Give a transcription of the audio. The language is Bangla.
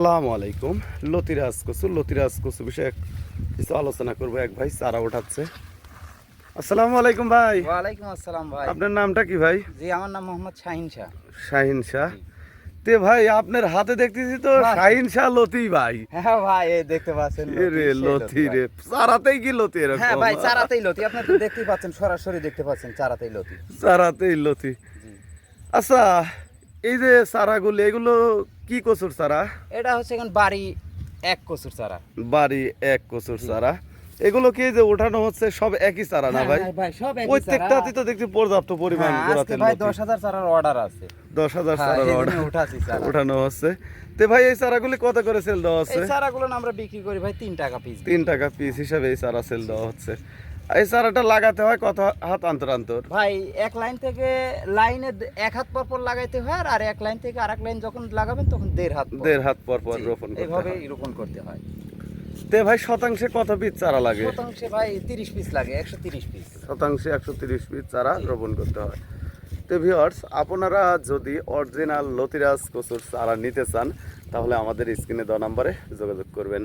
আসসালামু আলাইকুম। লতিরাজ কচু বিষয়ে কিছু আলোচনা করবো। এক ভাই চারা উঠাচ্ছে। আসসালামু আলাইকুম ভাই। ওয়ালাইকুম আসসালাম ভাই। আপনার নামটা কি ভাই? জি, আমার নাম মোহাম্মদ শাহিন শাহ। শাহিন শাহ। জি। তে ভাই আপনার হাতে দেখতেছি তো ভাই। শাহিন শাহ লতি ভাই। হ্যাঁ ভাই, এই দেখতে পাচ্ছেন এ লতি, রে সেই লতি ভাই। রে, চারাতেই কি লতি হ্যাঁ এরকম? ভাই, চারাতেই লতি, আপনি তো দেখতেই পাচ্ছেন, সরাসরি দেখতে পাচ্ছেন চারাতেই লতি। চারাতেই লতি। জি। আচ্ছা, এই যে চারাগুলো এগুলো কি কচুর চারা? এটা হচ্ছে এখন বাড়ি এক কচুর চারা। বাড়ি এক কচুর জি। চারা। এগুলো কি যে ওঠানো হচ্ছে সব একই চারা না হ্যাঁ, ভাই? হ্যাঁ ভাই, সব একই চারা। প্রত্যেকটাতে তো দেখছি পর্যাপ্ত পরিমাণ হ্যাঁ, গোড়াতে আজকে ভাই লতি। 10,000 চারার অর্ডার আছে। 10,000 হ্যাঁ, চারার এই অর্ডার জন্য উঠাচ্ছি চারা। উঠানো হচ্ছে। তে ভাই এই চারাগুলি কত করে সেল দেওয়া এই হচ্ছে? চারাগুলো না আমরা বিক্রি করি ভাই 3 টাকা পিস। 3 টাকা পিস হিসাবে এই চারা সেল দেওয়া হচ্ছে। আর এই চারাটা লাগাতে হয় কত হাত অন্তর অন্তর? ভাই এক লাইন থেকে লাইনে এক হাত পর পর লাগাইতে হয়, আর এক লাইন থেকে আরেক লাইন যখন লাগাবেন তখন 1.5 হাত পর। 1.5 হাত পর পর জি, রোপণ করতে এইভাবে হয়। রোপণ করতে হয়। তে ভাই শতাংশে কত পিস চারা লাগে? শতাংশে ভাই 30 পিস লাগে, 130 পিস। শতাংশে 130 পিস চারা জি। রোপণ করতে হয়। তো ভিউয়ার্স, আপনারা যদি অরিজিনাল লতিরাজ কচুর চারা নিতে চান তাহলে আমাদের স্ক্রিনে দেওয়া নম্বরে যোগাযোগ করবেন।